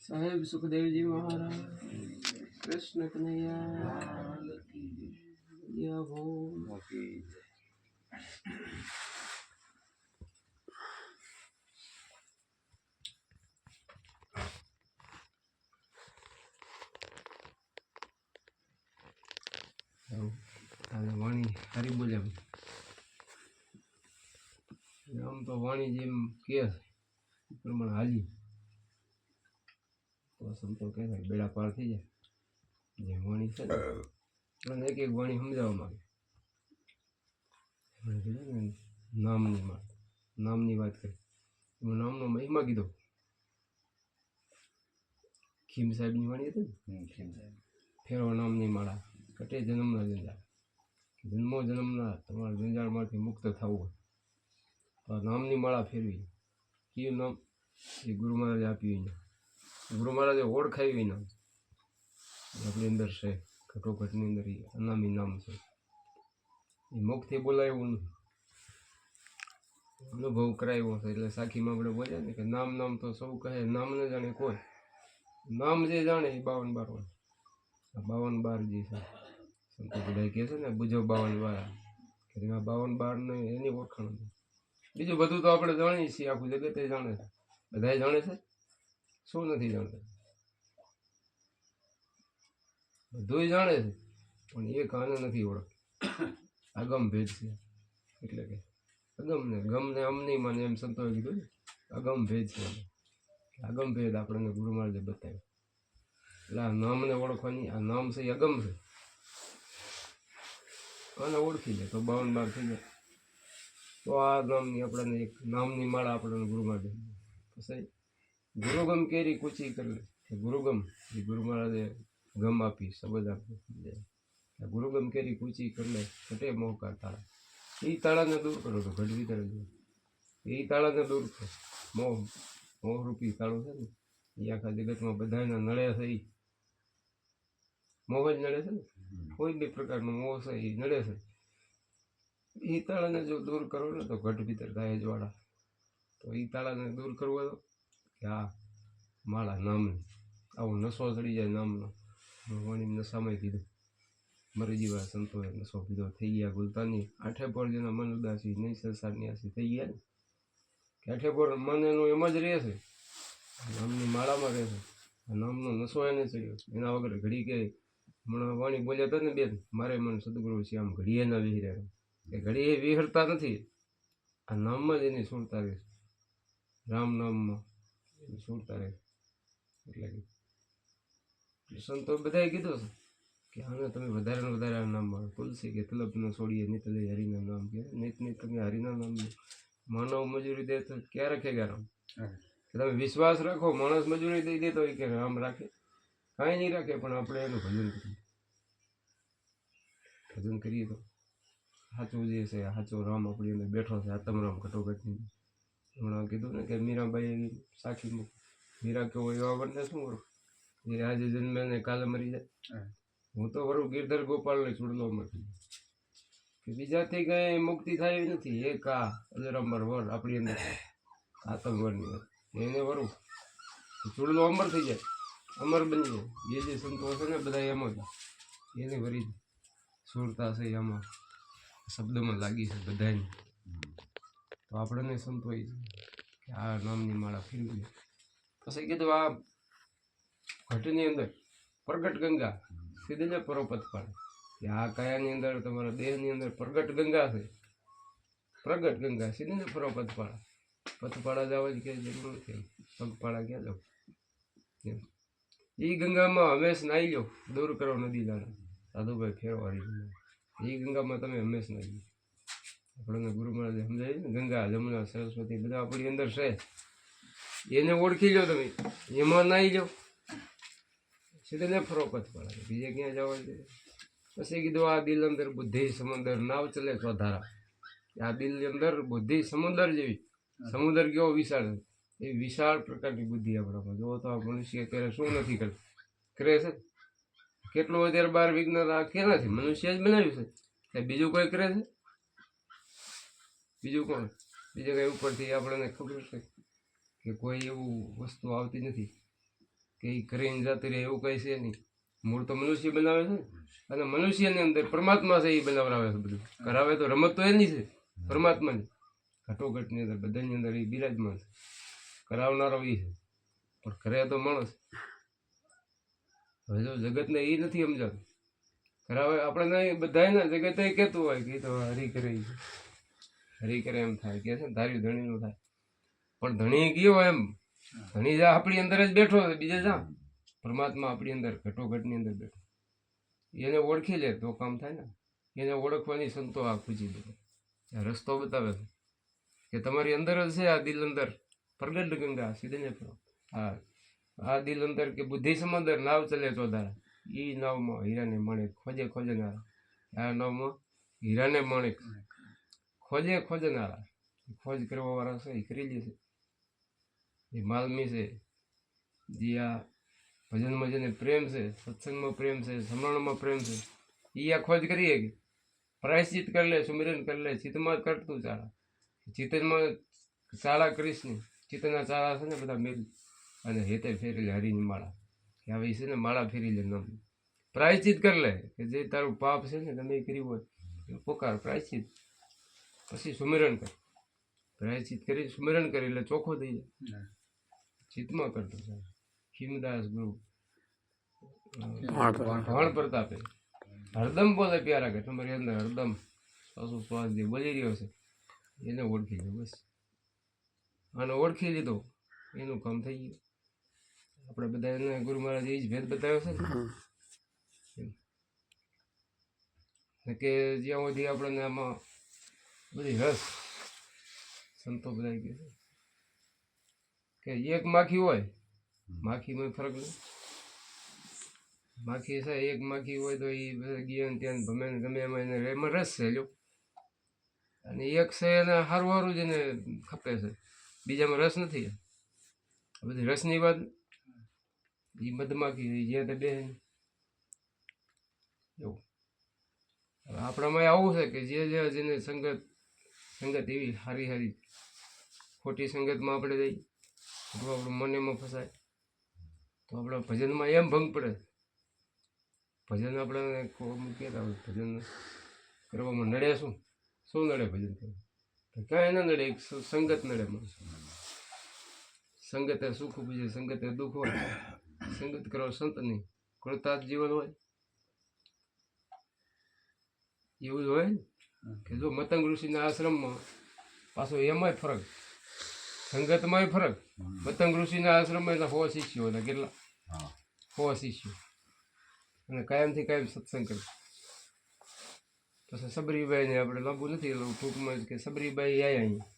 સાહેબ સુખદેવજી મહારાજ કૃષ્ણ કનૈયા હો. વાણી સારી બોલે આમ તો વાણી જેમ કે પ્રમાણે હાલી તો સંતો કહે બેડા પાર થઈ જાય. જે વાણી છે ને એક એક વાણી સમજાવવા માંગે. નામની વાત કરી એમાં નામનો મહિમા કીધો. ખીમ સાહેબની વાણી હતી ને ફેરો નામની માળા કટે જન્મના જંજાળ. જન્મો જન્મના તમારા જંજાળમાંથી મુક્ત થવું હોય તો નામની માળા ફેરવી. કયું નામ? એ ગુરુ મહારાજે આપ્યું. ગુરુ મહારાજે ઓળખાવ્યું નામ આપણી અંદર છે. ઘટોઘટની અંદર એ અનામી નામ છે. એ મુખથી બોલાયું નથી, અનુભવ કરાવ્યો છે. એટલે સાખીમાં આપણે બોલ્યા ને કે નામ નામ તો સૌ કહે, નામ ન જાણે કોઈ. નામ જે જાણે એ 52 બાર હોય. આ 52 બાર જે છે સંતો બધા કહે છે ને બુજો 52 બાર, કે 52 બાર ને એની ઓળખાણ નથી. બીજું બધું તો આપણે જાણીએ છીએ, આખું જગત જાણે છે. બધા જાણે છે, શું નથી જાણતા? બધું જાણે છે પણ એક આને નથી ઓળખ. આગમ ભેદ છે. એટલે કે અગમ ને ગમ ને અમ નહીં માને એમ સંતોએ કીધું ને. અગમ ભેદ છે. આગમ ભેદ આપણને ગુરુ મહારાજે બતાવ્યો. એટલે આ નામને ઓળખવાની, આ નામ છે એ અગમ છે. આને ઓળખી લે તો 52 બાર થઈ જાય. તો આ નામની આપણને એક નામની માળા આપણને ગુરુ મહારાજે પછી ગુરુગમ કેરી કૂચી કરી. ગુરુગમ એ ગુરુ મહારાજે ગમ આપી, શબ્દ આપી. ગુરુગમ કેરી કૂચી કરી લે ઘટે મોહકા તાળા. એ તાળાને દૂર કરો તો ઘટ વિતરે જાય. એ તાળાને દૂર કરો. મોહરૂપી તાળું છે ને એ આખા જગતમાં બધાને નડે છે. એ મોહ જ નડે છે ને, કોઈ બી પ્રકારનો મોહ છે એ નડે છે. એ તાળાને જો દૂર કરો ને તો ઘટ ભીતર થાય જ્વાળા. તો એ તાળાને દૂર કરવો તો કે આ માળા નામની આવો નશો ચડી જાય નામનો. વાણી નશામાં કીધું મરી જીવા સંતોએ નશો કીધો. થઈ ગયા ગુલતાની આઠે પર જેના મન ઉદાસી નહીં સંસારની આસી. થઈ ગયા ને કે આઠે પર મન એનું એમ જ રહે છે, નામની માળામાં રહે છે. નામનો નશો એને ચડ્યો. એના વગર ઘડી કે હમણાં વાણી બોલ્યા હતા ને બેન, મારે મન સદગુરુ છે આમ ઘડીએ ના વિહર્યા. એ ઘડી એ વિહરતા નથી. આ નામમાં જ એની સુરતા રહે છે. રામ નામમાં એની સુરતા રહે. એટલે કે સંતો બધાએ કીધું છે કે આને તમે વધારે ને વધારે આ નામ મળો. તુલસી કે તલબ ન છોડીએ નિત લે હરિના નામ. કે નિત નિત તમે હરિના નામ માનવ મજૂરી દે તો ક્યાં રાખેગા રામ? તમે વિશ્વાસ રાખો. માણસ મજૂરી દઈ દે તો એ કે રામ રાખે? કાંઈ નહીં રાખે. પણ આપણે એનું ભજન કરીએ. ભજન કરીએ તો સાચું જે છે સાચો રામ આપણી અંદર બેઠો છે. આત્મરામ ઘટોઘટની. હમણાં કીધું ને કે મીરાબાઈ સાખી મૂકી. મીરા કેવો એવા બંને શું કરું? એ આજે જન્મે ને કાલે મરી જાય. હું તો વરું ગિરધર ગોપાલને ચૂડલો મળતી કે બીજાથી કઈ મુક્તિ થાય એવી નથી. એક આ અજરંબર વર આપણી અંદર આતંકવરની વાત એને વરું ચૂડલો અમર થઈ જાય, અમર બની જાય. એ જે સંતો છે ને બધા એમ જ એને વરી સુરતા છે એમાં શબ્દમાં લાગી છે બધાની. તો આપણને સંતોય કે આ નામની માળા ફેરવી. પછી કીધું આ ઘટની અંદર પ્રગટ ગંગા સીધે પરોપત પાડે. કે આ કાયાની અંદર તમારા દેહની અંદર પ્રગટ ગંગા છે. પ્રગટ ગંગા સીધે પરોપત પાડે. પથપાળા જવાની કે જરૂર નથી. પગપાળા ક્યાં જાવ? એ ગંગામાં હંમેશ નાહી લો. દૂર કરો નદી જાણે સાધુભાઈ ફેરવારી. એ ગંગામાં તમે હંમેશ નાહી લો. આપણને ગુરુ મહારાજે સમજાય ને ગંગા જમુના સરસ્વતી બધા આપણી અંદર છે. એને ઓળખી લો તમે, એમાં નાહી લો. સીધે ફરોપત પડે. બીજે ક્યાં જવા દે? પછી કીધું આ દિલ અંદર બુદ્ધિ સમુદર નાવ ચલે સ્વધારા. આ દિલની અંદર બુદ્ધિ સમુદર જેવી. સમુદર કેવો વિશાળ છે. એ વિશાળ પ્રકારની બુદ્ધિ આપણામાં. જો તો આ મનુષ્ય અત્યારે શું નથી કરતું? કરે છે કેટલું અત્યારે 12 વિજ્ઞાન આ કે નથી મનુષ્ય જ બનાવ્યું છે. બીજું કોઈ કરે છે? બીજું કોણ? બીજે કઈ ઉપરથી આપણને ખબર છે કે કોઈ એવું વસ્તુ આવતી નથી કે કે એ કરીને જતી રહે એવું કંઈ છે નહીં. મૂળ તો મનુષ્ય બનાવે છે અને મનુષ્યની અંદર પરમાત્મા છે એ બનાવરાવે છે બધું. કરાવે તો રમત તો એની છે પરમાત્માની, ઘટોઘટની અંદર બધાની અંદર એ બિરાજમાન છે. કરાવનારો એ છે પણ કરે તો માણસ. હવે જો જગતને એ નથી સમજાતું. કરાવે આપણે બધાને જગતે કહેતું હોય કે તો હરી કરે, હરી કરે એમ થાય કે છે ને ધાર્યું ધણીનું થાય. પણ ધણી ગયો એમ, ધણી જા આપણી અંદર જ બેઠો છે, બીજે જા પરમાત્મા આપણી અંદર ઘટોઘટની અંદર બેઠો. એને ઓળખી લે તો કામ થાય ને. એને ઓળખવાની સંતો આ પૂછી દે, રસ્તો બતાવે છે કે તમારી અંદર જ છે આ દિલ અંદર પ્રગટ ગંગા સીધે ને. હા, આ દિલ અંદર કે બુદ્ધિ સમંદર નાવ ચલે ચોધારા, એ નાવમાં હીરાને માણેક ખોજે ખોજનારા. આ નાવમાં હીરાને માણેક ખોજે ખોજનારા, ખોજ કરવા વાળા છે એ કરી લે છે. એ માલમી છે જે આ ભજનમાં જેને પ્રેમ છે, સત્સંગમાં પ્રેમ છે, સમરણમાં પ્રેમ છે, એ આ ખોજ કરીએ કે પ્રાયશ્ચિત કરી લે, સુમિરન કરી લે, ચિત્તમાં કરતું ચાળા. ચિત્તમાં ચાળા કરીશ ને, ચિત્તના ચાળા છે ને બધા મેલ અને હેતે ફેરી લે હરીની માળા. કે આવી છે ને માળા ફેરી લે નામ. પ્રાયશ્ચિત કરી લે કે જે તારું પાપ છે ને તમે કર્યું હોય પોકાર પ્રાયશ્ચિત. પછી સુમિરન કર, પ્રાયશ્ચિત કરી સુમિરન કરી એટલે ચોખ્ખો થઈ જાય. ચિત્તમાં કરતો છે. ખીમદાસ ગુરુ ભાણ પ્રતાપે હરદમ બોલે પ્યારા કે તમારી અંદર હરદમ શ્વાસો શ્વાસ જે બોલી રહ્યો છે એને ઓળખી લો. બસ આને ઓળખી લીધો એનું કામ થઈ ગયું. આપણે બધા એને ગુરુ મહારાજ એ જ ભેદ બતાવ્યો છે ને કે જ્યાં સુધી આપણને આમાં બધી રસ સંતો બધા કહે છે કે એક માખી હોય, માખીમાં ફરક નહીં. માખી છે એક માખી હોય તો એ ગયા ત્યાં ભમે ગમે એમાં એને એમાં રસ છે લ્યો. અને એક છે એને સારું સારું જ એને ખપે છે, બીજામાં રસ નથી. આ બધી રસની વાત એ મધમાખી જે તે બે એવું. આપણામાં આવું છે કે જે જેને સંગત એવી સારી સારી, ખોટી સંગતમાં આપણે જઈ તો આપણું મન એમાં ફસાય તો આપણા ભજનમાં એમ ભંગ પડે. ભજન આપણે કહેતા હોય ભજન કરવામાં નડે શું નડે ભજન કરવા? કાંઈ ના નડે, એક સંગત નડે માણસ. સંગતે સુખ પૂજે, સંગતે દુઃખ હોય. સંગત કરો સંતની કૃતાર્થ જીવન હોય એવું જ હોય ને. કે જો મતંગ ઋષિના આશ્રમમાં પાછો એમાંય ફરક, સંગતમાંય ફરક. મતંગ ઋષિના આશ્રમમાં એના 100 શિષ્યો હતા. કેટલા? 100 શિષ્યો. અને કાયમથી કાયમ સત્સંગ કરે. પછી સબરીબાઈને આપણે લાંબુ નથી ટૂંકમાં કે સબરીબાઈ આવ્યા અહીંયા.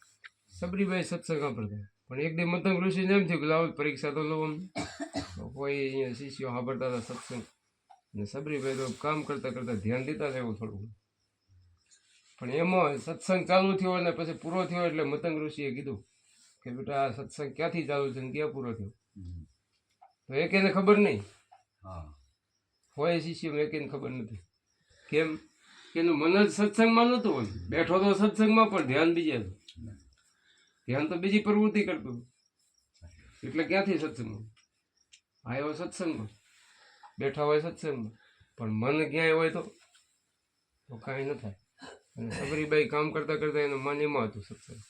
સબરીબાઈ સત્સંગ સાંભળતા પણ એક દી મતંગ ઋષિને એમ થયું કે લાવો પરીક્ષા તો લો. કોઈ અહીંયા શિષ્યો સાંભળતા હતા સત્સંગ અને સબરીબાઈ તો કામ કરતા કરતા ધ્યાન દેતા હતા એવું થોડું. પણ એમાં સત્સંગ ચાલુ થયો અને પછી પૂરો થયો એટલે મતંગ ઋષિએ કીધું કે બેટા આ સત્સંગ ક્યાંથી ચાલુ છે ને ક્યાં પૂરો થયો? તો એક એને ખબર નહીં. હોય શિષ્યમાં એક એને ખબર નથી. કેમ? કે એનું મન જ સત્સંગમાં નહોતું હોય. બેઠો તો સત્સંગમાં પણ ધ્યાન બીજે, ધ્યાન તો બીજી પ્રવૃત્તિ કરતું. એટલે ક્યાંથી સત્સંગમાં આવ્યો? સત્સંગમાં બેઠા હોય સત્સંગમાં પણ મન ક્યાંય હોય તો કાંઈ ન થાય. અને સબરીબાઈ કામ કરતા કરતા એનું મન એમાં હતું સત્સંગ.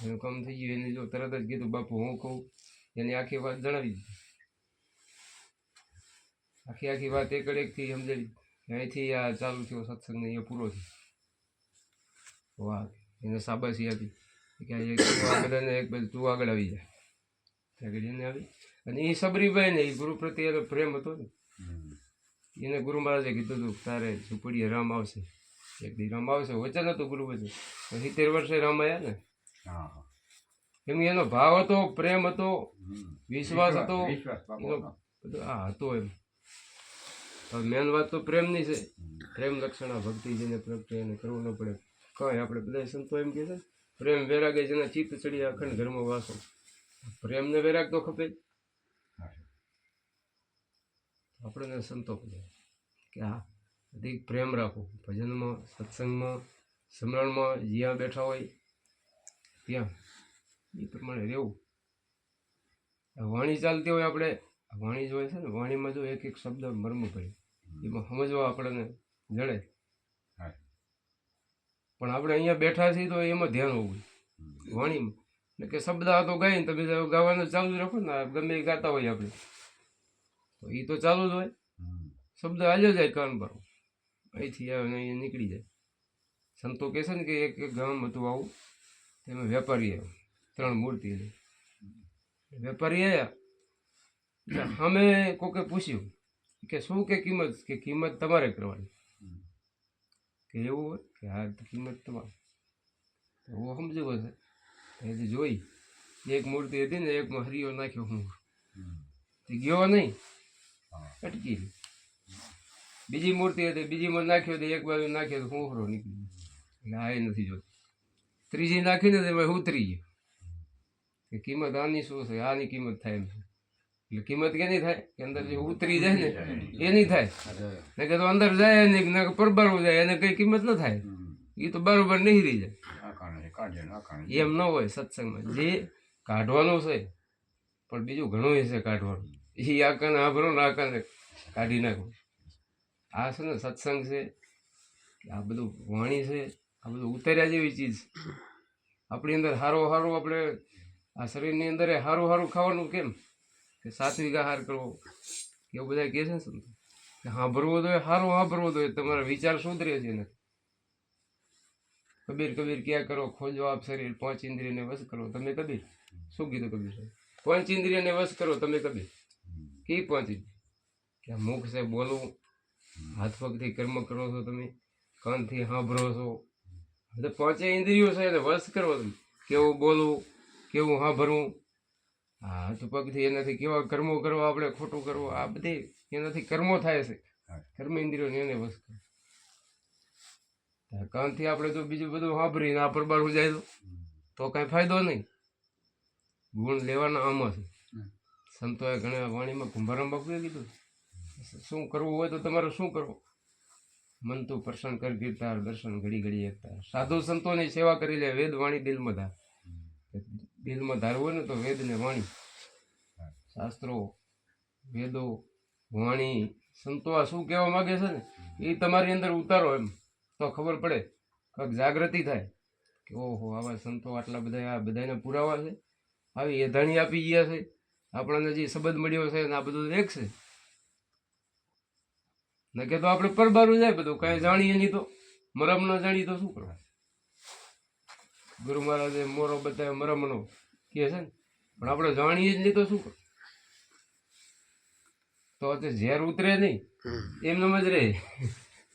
એનું કામ થઈ ગયું. એને જો તરત જ કીધું બાપુ હું કહું એની આખી વાત જણાવી દીધી. આખી વાત એકથી સમજાવી. અહીંથી આ ચાલુ થયો સત્સંગ ને એ પૂરો થયો. વાહ, એને શાબાશી આપી કે બધાને એક બાજુ તું આગળ આવી જાય. ત્યાં એને આવી અને એ સબરીબાઈ ને એ ગુરુ પ્રત્યે એનો પ્રેમ હતો ને એને ગુરુ મહારાજે કીધું હતું તારે ઝૂંપડીએ રામ આવશે. એક દી રામ આવશે વચન હતું ગુરુ વચન. 70 વર્ષે રામ આવ્યા ને. કેમ એનો ભાવ હતો, પ્રેમ હતો, વિશ્વાસ હતો, હા હતો એમ. મેન વાત તો પ્રેમની છે. પ્રેમ લક્ષણા ભક્તિ જેને પ્રગટે એને કરવું ન પડે કાંઈ. આપણે બધા સંતો એમ કહે છે પ્રેમ વૈરાગે જેના ચિત્ત ચડી અખંડ ધર્મ વાસો. પ્રેમને વૈરાગ તો ખપે. આપણને સંતો કહે કે હા અધિક પ્રેમ રાખો ભજનમાં, સત્સંગમાં, સ્મરણમાં, જ્યાં બેઠા હોય ત્યાં એ પ્રમાણે રહેવું. વાણી ચાલતી હોય આપણે વાણી જોઈએ છે ને વાણીમાં જો એક એક શબ્દ મર્મ ભરે એમાં સમજવા આપણને જડે પણ આપણે અહીંયા બેઠા છીએ તો એમાં ધ્યાન હોવું વાણીમાં એટલે કે શબ્દ આ તો ગાઈને તમે ગાવાનું ચાલુ રાખો ને ગમે એ ગાતા હોય આપણે તો એ તો ચાલુ જ હોય શબ્દ હાલ્યો જાય કાન પર અહીંથી આવે ને અહીંયા નીકળી જાય સંતો કહે છે ને કે એક એક ગામ હતું આવું તેમાં વેપારી આવ્યો 3 મૂર્તિ લઈ વેપારી આવ્યા એટલે અમે કોકે પૂછ્યું કે શું કે કિંમત તમારે કરવાની કે એવું હોય કે હા કિંમત તમારે હું સમજ્યું હશે એ જોઈ એક મૂર્તિ હતી ને એકમાં હરિયો નાખ્યો હું ગયો નહીં અટકી ગઈ બીજી મૂર્તિ હતી બીજીમાં નાખ્યો તો એક બાજુ નાખ્યો તો હું નીકળી એટલે આ એ નથી જોતી ત્રીજી નાખીને એમાં ઉતરી ગયો કે કિંમત આની શું છે આની કિંમત થાય એમ છે એટલે કિંમત કેની થાય કે અંદર જે ઉતરી જાય ને એની થાય ને કે તો અંદર જાય ને પરબારું જાય એને કઈ કિંમત ન થાય એ તો બરોબર નહીં રહી જાય એમ ન હોય સત્સંગમાં જે કાઢવાનું છે પણ બીજું ઘણું છે કાઢવાનું એ આકાને આભરો ને આકાને કાઢી નાખો આ છે ને સત્સંગ છે આ બધું વાણી છે આ બધું ઉતાર્યા જેવી ચીજ આપણી અંદર હારો આપણે આ શરીરની અંદર સારું ખાવાનું કેમ કે સાત્વિક આહાર કરવો એવું બધા કહે છે ને સંતો કે સાંભળવો જોઈએ સાંભળવો જોઈએ તમારા વિચાર સુધરે છે એને કબીર ક્યાં કરો ખોજો આપ શરીર 5 ઇન્દ્રિયને વશ કરો તમે કબીર શું કીધું કબીર સાહેબ 5 ઇન્દ્રિયને વશ કરો તમે કબીર કે 5 ઇન્દ્રિય કે મુખ છે બોલવું હાથ પગથી કર્મ કરો છો તમે કાનથી સાંભળો છો એટલે 5 ઇન્દ્રિયો છે એને વશ કરો તમે કેવું બોલવું કેવું સાંભળવું હાથ પગથી એનાથી કેવા કર્મો કરવા આપણે ખોટું કરવું આ બધી એનાથી કર્મો થાય છે કર્મ ઇન્દ્રિયોને એને વશ કરો કાનથી આપણે તો બીજું બધું સાંભળીને આ પરબારું જાય તો કાંઈ ફાયદો નહીં ગુણ લેવાના આમાં છે સંતોએ ઘણા વાણીમાં કુંભારામ બાપુએ કીધું શું કરવું હોય તો તમારે શું કરવું મન તું પ્રસન્ન કર કીર્તાર દર્શન ઘડી એકતા સાધુ સંતોની સેવા કરી લે વેદ વાણી દિલમાં ધાર દિલમાં ધારવું ને તો વેદ ને વાણી શાસ્ત્રો વેદો વાણી સંતો આ શું કહેવા માંગે છે ને એ તમારી અંદર ઉતારો એમ તો ખબર પડે કંઈક જાગૃતિ થાય કે ઓહો આવા સંતો આટલા બધા આ બધાને પુરાવા છે આવી એધાણી આપી ગયા છે આપણને જે સંબંધ મળ્યો છે ને આ બધું એક છે ન કે તો આપણે પરબારું જાય બધું કાંઈ જાણીએ નહીં તો મરમ ન જાણીએ તો શું કરવા ગુરુ મહારાજે મોરો બતાવ્યો મરમનો કહે છે ને પણ આપણે જાણીએ જ નહીં તો શું કરવા તો તે ઝેર ઉતરે નહીં એમનેમ જ રહે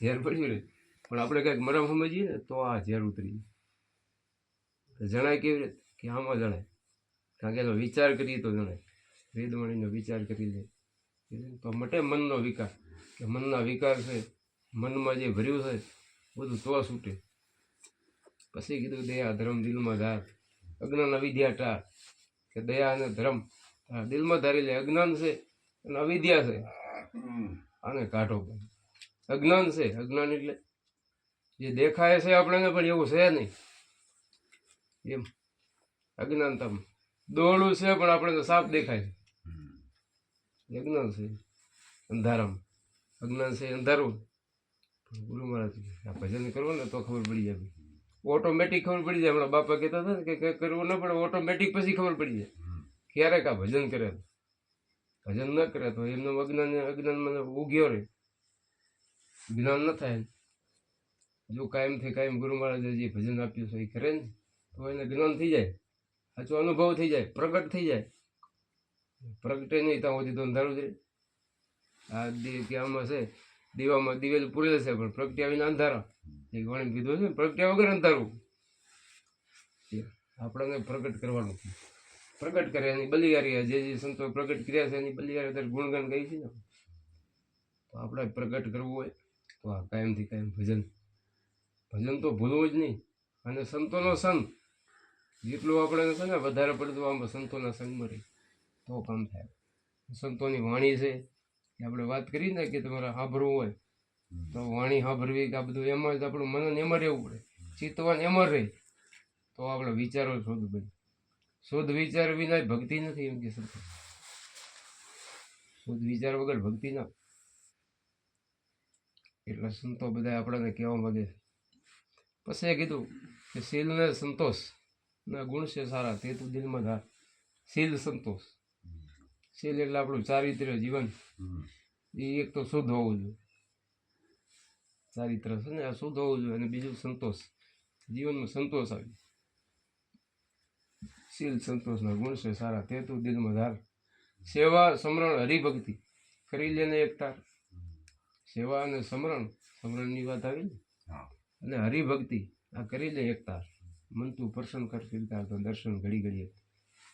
ઝેર પડ્યું રહે પણ આપણે કંઈક મરમ સમજીએ ને તો આ ઝેર ઉતરી જણાય કેવી રીતે કે આમાં જણાય કારણ કે એનો વિચાર કરીએ તો જણાય વેદવાણીનો વિચાર કરી લે તો મટે મનનો વિકાર કે મનના વિકાર છે મનમાં જે ભર્યું છે બધું તો છૂટે પછી કીધું દયા ધર્મ દિલમાં ધાર અજ્ઞાન અવિદ્યા ટાર કે દયા અને ધર્મ દિલમાં ધારી લે અજ્ઞાન છે અને અવિદ્યા છે આને કાઢો અજ્ઞાન છે અજ્ઞાન એટલે જે દેખાય છે આપણને પણ એવું છે નહીં એમ અજ્ઞાનતા દોડું છે પણ આપણને સાપ દેખાય છે અજ્ઞાન છે અંધારામાં અજ્ઞાન છે અંધારું ગુરુ મહારાજ આ ભજન કરવું ને તો ખબર પડી જાય ઓટોમેટિક ખબર પડી જાય હમણાં બાપા કહેતા હતા ને કે કંઈ કરવું ન પડે ઓટોમેટિક પછી ખબર પડી જાય ક્યારેક આ ભજન કરે ભજન ન કરે તો એમનો અજ્ઞાનમાં ઉગ્યો રહે જ્ઞાન ન થાય જો કાયમથી કાયમ ગુરુ મહારાજે જે ભજન આપ્યું છે એ કરે ને તો એને જ્ઞાન થઈ જાય સાચો અનુભવ થઈ જાય પ્રગટ થઈ જાય પ્રગટે નહીં ત્યાં સુધી તો અંધારું જ રહે આ કે આમાં છે દીવામાં દિવેલ પૂરેલ છે પણ પ્રગટ્યા વિના અંધારા એ ઘણી કીધું છે પ્રગટ્યા વગર અંધારું આપણને પ્રગટ કરવાનું પ્રગટ કરે એની બલિહારી જે સંતો પ્રગટ કર્યા છે એની બલિહારી અત્યારે ગુણગાન ગઈ છે ને તો આપણે પ્રગટ કરવું હોય તો આ કાયમથી કાયમ ભજન તો ભૂલવું જ નહીં અને સંતોનો સંગ જેટલું આપણે છે ને વધારે પડતું આમાં સંતોના સંગમાં રહી તો કામ થાય સંતોની વાણી છે કે આપણે વાત કરી ને કે તમારે સાંભળવું હોય તો વાણી સાંભળવી કે આ બધું એમાં જ આપણું મનન એમાં રહેવું પડે ચિત્તવાન એમાં રહે તો આપણે વિચારો શોધ બની શોધ વિચાર વિના ભક્તિ નથી એમ કે સંતો શુદ્ધ વિચાર વગર ભક્તિ ના. એટલે સંતો બધા આપણને કહેવા માંગે છે. પછી કીધું કે શીલ ને સંતોષ ના ગુણ છે સારા તે તું દિલમાં ધાર. શીલ સંતોષ. શીલ એટલે આપણું ચારિત્ર્ય જીવન એ એક તો શુદ્ધ હોવું જોઈએ. ચારિત્ર છે ને આ શુદ્ધ હોવું જોઈએ. અને બીજું સંતોષ, જીવનમાં સંતોષ આવે. શીલ સંતોષના ગુણ છે સારા તે તું દિલમાં ધાર. સેવા સમરણ હરિભક્તિ કરી લેને એક તાર. સેવા અને સમરણની વાત આવી ને, અને હરિભક્તિ આ કરી લે એક તાર. મન તું પ્રસન્ન કર કીર્તાર તો દર્શન ઘડી ઘડી.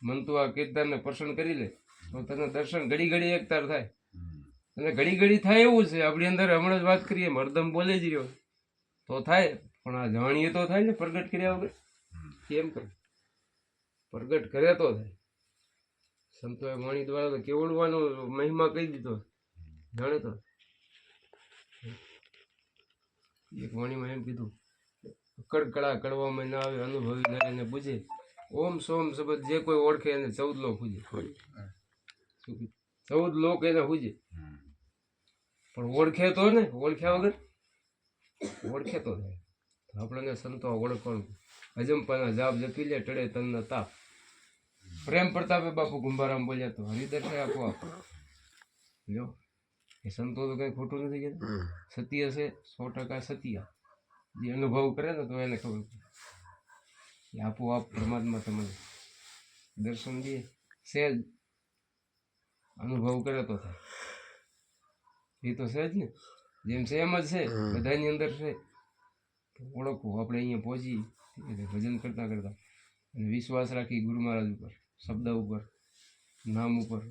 મન તું આ કીર્તારને પ્રસન્ન કરી લે તો તને દર્શન ઘડી ઘડી એક તાર થાય. અને ઘડી ઘડી થાય એવું છે આપણી અંદર. હમણાં જ વાત કરીએ મરદમ બોલે જ રહ્યો તો થાય, પણ આ જાણીએ તો થાય ને. પ્રગટ કર્યા વગર કેમ કરે? પ્રગટ કરે તો થાય. સંતોએ વાણી દ્વારા તો કેવડવાનો મહિમા કહી દીધો, જાણે તો. એક વાણીમાં એમ કીધું, કડકડા કડવામાં ના આવે અનુભવી નરેને બુજે. ઓમ સોમ શબ્દ જે કોઈ ઓળખે એને 14 લોક હુજે. 14 લોક એને હુજે. પણ ઓળખે તો ને, ઓળખ્યા વગર ઓળખે તો થાય. આપણને સંતો ઓળખવાનું. અજંપાના જાપ જપી લે ટળે તનના તાપ. પ્રેમ પ્રતાપે બાપુ કુંભારામ બોલ્યા તો હરિદર્શન આપો આપ. જો એ સંતો તો કઈ ખોટું નથી કહેતા. સત્ય છે, 100% સત્ય. જે અનુભવ કરે ને તો એને ખબર પડે કે આપોઆપ પરમાત્મા તમને દર્શન દે. સહેજ અનુભવ કરે તો થાય. એ તો સહેજ ને, જેમ સેમ જ છે બધાની અંદર છે. ઓળખવું. આપણે અહીંયા પહોંચી ભજન કરતા કરતા અને વિશ્વાસ રાખી ગુરુ મહારાજ ઉપર, શબ્દ ઉપર, નામ ઉપર.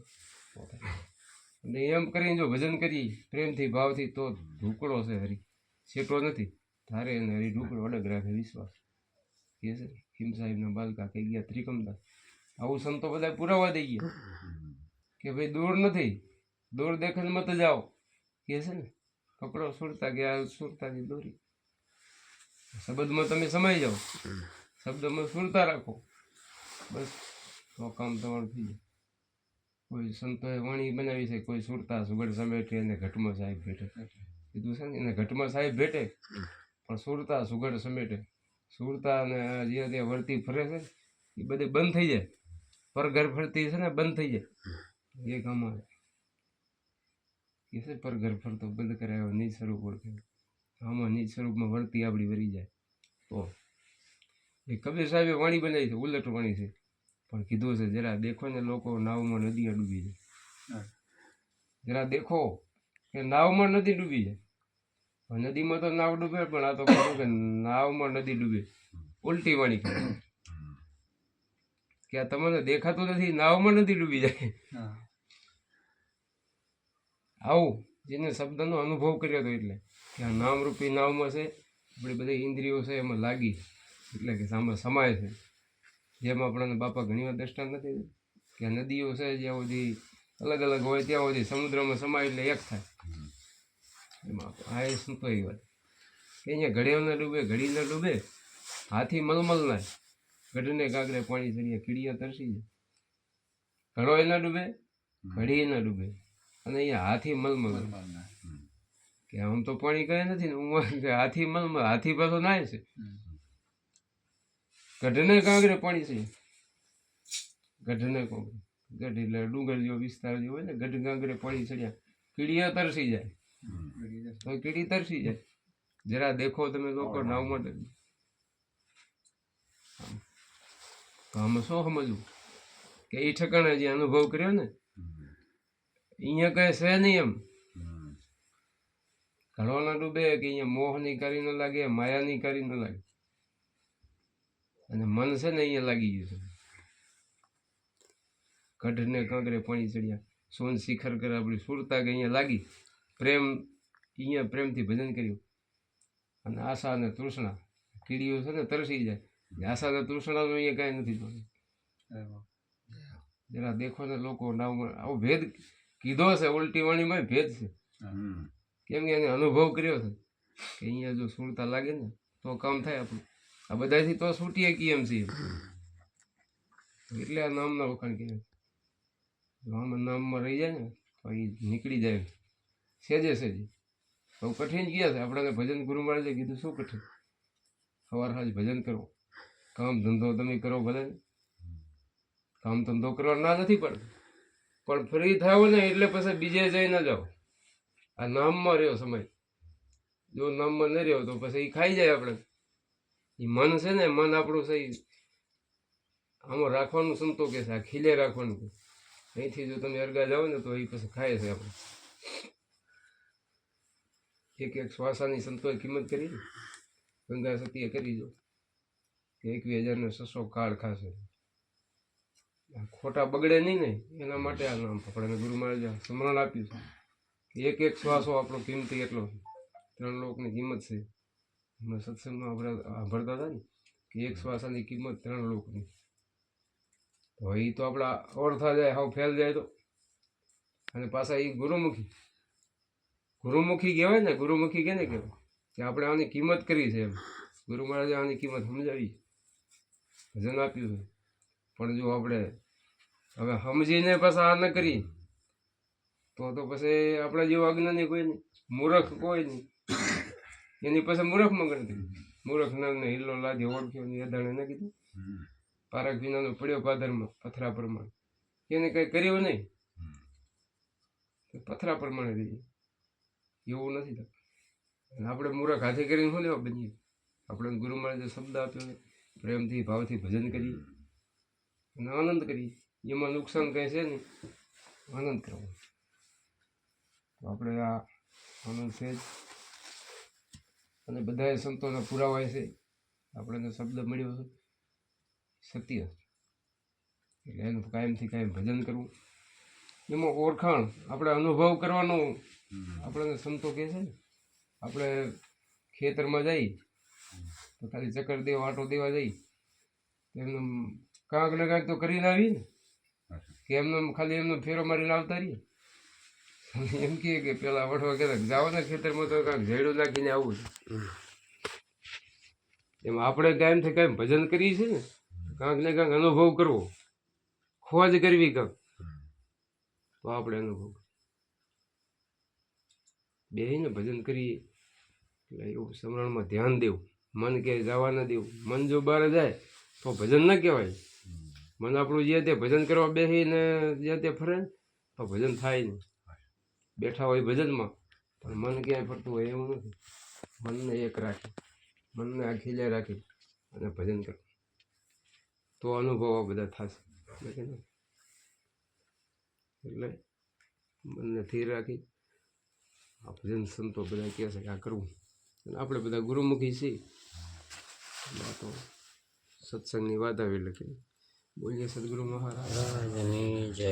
અને એમ કરીને જો ભજન કરીએ પ્રેમથી ભાવથી તો ઢુકડો છે હરી, છેટો નથી. ધારે એને હરી ઢુકડો અડગ રાખે વિશ્વાસ. કે છે ખીમ સાહેબના બાલકા કહી ગયા ત્રિકમદાસ. આવું સંતો બધા પુરાવા દઈ ગયા કે ભાઈ દૂર નથી, દૂર દેખન મત જાઓ. કે છે ને પકડો સુરતા ગયા સુરતાની દોરી. શબ્દમાં તમે સમાઈ જાઓ, શબ્દમાં સુરતા રાખો, બસ તો કામ તમારું થઈ જાય. કોઈ સંતોએ વાણી બનાવી છે, કોઈ સુરતા સુગડ સમેટે એને ઘટમાં સાહેબ ભેટે. કીધું છે ને એને ઘટમાં સાહેબ ભેટે, પણ સુરતા સુગડ સમેટે. સુરતા અને જે ત્યાં વર્તી ફરે છે એ બધી બંધ થઈ જાય. પરઘર ફરતી છે ને બંધ થઈ જાય. એ કામ આવે કે છે પરઘર ફરતો બંધ કરાયો નિજ સ્વરૂપ ઓળખે. આમાં નિજ સ્વરૂપમાં વર્તી આપણી વરી જાય. તો એ કબીર સાહેબે વાણી બનાવી છે, ઉલટ વાણી છે. પણ કીધું છે જરા દેખો ને લોકો નાવમાં નદી ડૂબી જાય. જરા દેખો કે નાવમાં નદી ડૂબી જાય. નદીમાં તો નાવ ડૂબે, પણ આ તો કહ્યું કે નાવમાં નદી ડૂબે. ઉલટી વાણી કરે કે આ તમને દેખાતું નથી, નાવમાં નદી ડૂબી જાય. આવું જેને શબ્દનો અનુભવ કર્યો હતો એટલે કે આ નામરૂપી નાવમાં છે આપણી બધી ઇન્દ્રિયો છે એમાં લાગી, એટલે કે સામે સમાય છે. જેમ આપણને બાપા ઘણી વાર દ્રષ્ટાંત નથી કે નદીઓ છે જ્યાં સુધી અલગ અલગ હોય ત્યાં સુધી સમુદ્રમાં સમાય એટલે એક થાય. એમાં આ એ સંતો એ વાત કે અહીંયા ઘડીઓ ન ડૂબે, ઘડી ન ડૂબે. હાથી મલમલ ના ગઢને કાગરે પાણી ચડીએ, કીડીયા તરસી જાય. ઘડો એ ના ડૂબે, ઘડી ના ડૂબે. અને અહીંયા હાથી મલમલ કે આમ તો પાણી કહે નથી ને હાથી મલમલ. હાથી પાછો નાય છે. ગઢને કાંગરે પાણી છે. ગઢને કાંગરે, ગઢ એટલે ડુંગર જેવો વિસ્તાર જેવો હોય ને, ગઢ કાંગરે પાણી ચડ્યા, કીડીયા તરસી જાય. તો કીડી તરસી જાય. જરા દેખો તમે લોકો નાવમાં. તો આમાં શું સમજવું કે એ ઠેકાણે જે અનુભવ કર્યો ને અહીંયા કઈ છે નહીં. એમ ઘડો ના ડૂબે કે અહીંયા મોહની કરી ન લાગે, માયાની કરી ન લાગે. અને મન છે ને અહીંયા લાગી ગયું છે. ગઢને કાંકરે પાણી ચડ્યા, સોન શિખર કરે આપણી સુરતા કે અહીંયા લાગી. પ્રેમ, અહીંયા પ્રેમથી ભજન કર્યું. અને આશા અને તૃષ્ણા, કીડીઓ છે ને તરસી જાય. આશા અને તૃષ્ણાનું અહીંયા કાંઈ નથી જોયું. જરા દેખો ને લોકો નાવમાં. આવો ભેદ કીધો છે ઉલટી વાણીમાં, ભેદ છે. કેમ કે એને અનુભવ કર્યો છે કે અહીંયા જો સુરતા લાગે ને તો કામ થાય આપણું. આ બધાથી તો છૂટીએ કેમ છે. એટલે આ નામના વખાણ કર્યા. આમાં નામમાં રહી જાય ને તો તો એ નીકળી જાય સહેજે સહેજે. બહુ કઠિન ગયા છે આપણને ભજન ગુરુ મહારાજે કીધું શું કઠિન, સવાર સાંજ ભજન કરો, કામ ધંધો તમે કરો ભલે, કામ ધંધો કરવા ના નથી પડતો, પણ ફ્રી થાવ ને એટલે પછી બીજે જઈ ન જાઓ. આ નામમાં રહ્યો સમય, જો નામમાં ન રહ્યો તો પછી એ ખાઈ જાય આપણે. એ મન છે ને, મન આપણું સહી આમાં રાખવાનું સંતો કે છે, આ ખીલે રાખવાનું કે અહીંથી જો તમે અરગા જાઓ ને તો એ પછી ખાય છે આપણે. એક એક શ્વાસાની સંતોએ કિંમત કરી ને ગંગા સતીએ કરી જો કે 21,600 કાળ ખાશે, ખોટા બગડે નહીં ને એના માટે આ નામ આપણને ગુરુ મહારાજે સ્મરણ આપ્યું છે કે એક એક શ્વાસો આપણો કિંમતી એટલો છે. 3 લોકની કિંમત છે. હમણાં સત્સંગમાં આપણે સાંભળતા હતા ને કે એક શ્વાસાની કિંમત 3 લોકની. તો એ તો આપણા ઓળખા જાય, હાવ ફેલ જાય તો. અને પાછા એ ગુરુમુખી કહેવાય ને, ગુરુમુખી કેને કહેવાય કે આપણે આની કિંમત કરી છે એમ. ગુરુ મહારાજે આની કિંમત સમજાવી, ભજન આપ્યું છે. પણ જો આપણે હવે સમજીને પાછા આ ન કરી તો પછી આપણા જેવું અજ્ઞાની કોઈ નહીં, મૂર્ખ કોઈ નહીં. એની પાસે મૂર્ખમાં ગણતરી. મૂર્ખ નામને હિલ્લો લાદી ઓળખ્યો ની અદાણે ન કીધું, પારક વિનાનો પડ્યો પાદરમાં પથરા પ્રમાણે. એને કંઈ કર્યું નહીં, પથરા પ્રમાણે રહી. એવું નથી થતું. આપણે મૂર્ખ હાથે કરીને શું લેવા બનીએ? આપણે ગુરુ મહારાજે શબ્દ આપ્યો, પ્રેમથી ભાવથી ભજન કરીએ અને આનંદ કરીએ. એમાં નુકસાન કંઈ છે નહીં, આનંદ કરવો. તો આપણે આ આનંદ છે જ. અને બધાએ સંતોના પુરાવા છે, આપણને શબ્દ મળ્યો છે સત્ય. એટલે એનું કાયમથી કાયમ ભજન કરવું. એમાં ઓળખાણ આપણે અનુભવ કરવાનો આપણને સંતો કહે છે ને. આપણે ખેતરમાં જઈ તો ખાલી ચક્કર દેવા આટો દેવા જઈ એમનું કાંક ને કાંક તો કરીને આવી ને, કે એમને ખાલી એમનો ફેરો મારીને આવતા રહીએ. એમ કે પેલા વઢવા કહેતા જાઓ ને ખેતરમાં તો કાંઈક ઝેડું નાખીને આવું છે. એમાં આપણે કાયમથી કાયમ ભજન કરીએ છીએ ને, કાંક ને કાંક અનુભવ કરવો, ખોજ કરવી કાંક, તો આપણે અનુભવ બેહીને ભજન કરીએ. એટલે એવું સ્મરણમાં ધ્યાન દેવું, મન કે જવા ન દેવું. મન જો બહાર જાય તો ભજન ન કહેવાય. મન આપણું જે તે ભજન કરવા બેસીને જે તે ફરે તો ભજન થાય નહીં. બેઠા હોય ભજનમાં પણ મન ક્યાંય ફરતું હોય એવું નથી. મનને એક રાખી, મનને આ ખીલે રાખી અને ભજન કરો તો અનુભવો બધા થશે. એટલે મનને સ્થિર રાખી આ ભજન સંતો બધા કહે છે કે આ કરવું. અને આપણે બધા ગુરુમુખી છીએ. આ તો સત્સંગની વાત આવી એટલે કે બોલીએ સદગુરુ મહારાજની જય.